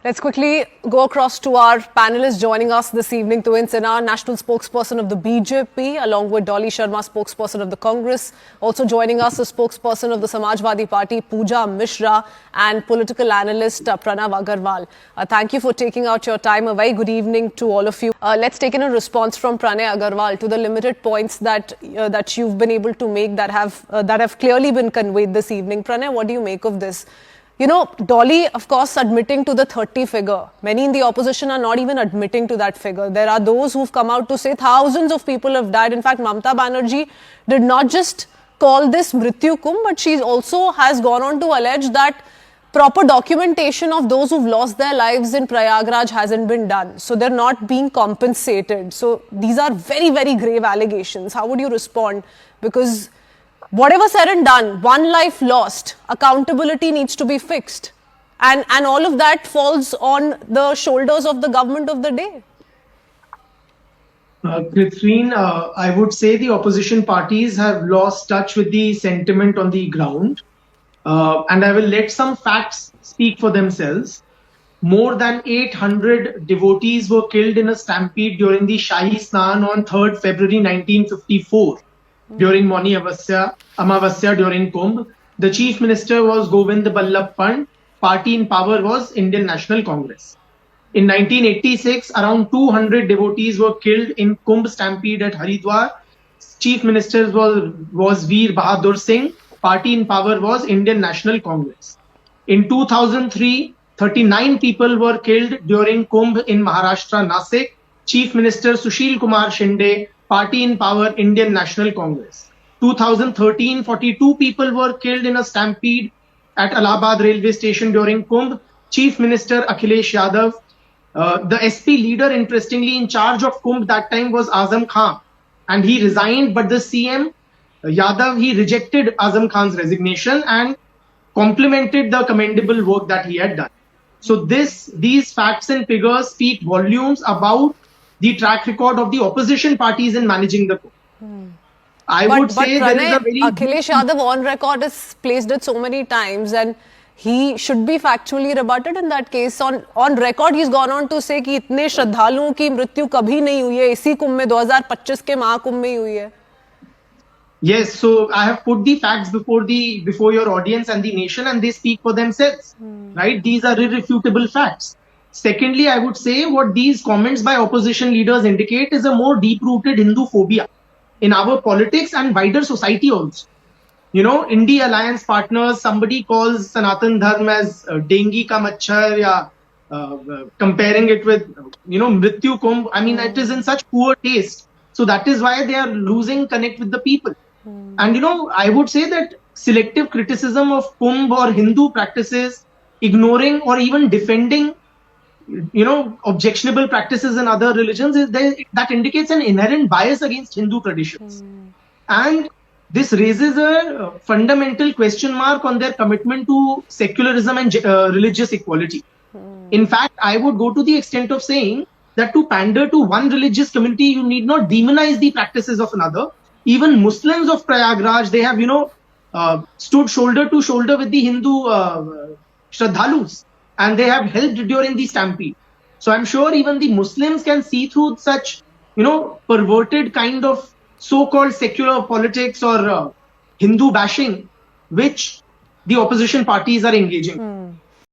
Let's quickly go across to our panelists joining us this evening. Tuin Sinha, National Spokesperson of the BJP, along with Dolly Sharma, Spokesperson of the Congress. Also joining us, the Spokesperson of the Samajwadi Party, Pooja Mishra, and political analyst Pranay Aggarwal. Thank you for taking out your time. A very good evening to all of you. Let's take in a response from Pranay Aggarwal to the limited points that you've been able to make that have clearly been conveyed this evening. Pranay, what do you make of this? You know, Dolly, of course, admitting to the 30 figure. Many in the opposition are not even admitting to that figure. There are those who've come out to say thousands of people have died. In fact, Mamata Banerjee did not just call this Mrityu Kumbh, but she also has gone on to allege that proper documentation of those who've lost their lives in Prayagraj hasn't been done. So they're not being compensated. So these are very, very grave allegations. How would you respond? Because whatever said and done, one life lost, accountability needs to be fixed. And all of that falls on the shoulders of the government of the day. Catherine, I would say the opposition parties have lost touch with the sentiment on the ground. And I will let some facts speak for themselves. More than 800 devotees were killed in a stampede during the Shahi Snan on 3rd February 1954. During Mauni Amavasya during Kumbh. The Chief Minister was Govind Ballabh Pant. Party in power was Indian National Congress. In 1986, around 200 devotees were killed in Kumbh Stampede at Haridwar. Chief Minister was Veer Bahadur Singh. Party in power was Indian National Congress. In 2003, 39 people were killed during Kumbh in Maharashtra, Nasik. Chief Minister Sushil Kumar Shinde. Party in power, Indian National Congress. 2013, 42 people were killed in a stampede at Allahabad railway station during Kumbh. Chief Minister Akhilesh Yadav. The SP leader, interestingly, in charge of Kumbh that time was Azam Khan. And he resigned, but the CM, Yadav, he rejected Azam Khan's resignation and complimented the commendable work that he had done. So these facts and figures speak volumes about the track record of the opposition parties in managing the Kumbh. I would say Pranay, there is a very... Akhilesh Yadav on record has placed it so many times and he should be factually rebutted in that case. On record, he's gone on to say कि इतने श्रद्धालुओं की मृत्यु कभी नहीं हुई है, इसी कुंभ में 2025 के महाकुंभ में ही हुई है. Yes, so I have put the facts before your audience and the nation, and they speak for themselves, right? These are irrefutable facts. Secondly, I would say what these comments by opposition leaders indicate is a more deep-rooted Hindu phobia in our politics and wider society also. You know, India alliance partners, somebody calls Sanatan Dharma as dengue ka machhar, ya comparing it with, Mrityu Kumbh. I mean, it is in such poor taste. So that is why they are losing connect with the people. And, I would say that selective criticism of Kumbh or Hindu practices, ignoring or even defending objectionable practices in other religions, that indicates an inherent bias against Hindu traditions. And this raises a fundamental question mark on their commitment to secularism and religious equality. In fact, I would go to the extent of saying that to pander to one religious community, you need not demonize the practices of another. Even Muslims of Prayagraj, they have, stood shoulder to shoulder with the Hindu Shraddhalus. And they have helped during the stampede. So I'm sure even the Muslims can see through such, perverted kind of so-called secular politics or Hindu bashing, which the opposition parties are engaging.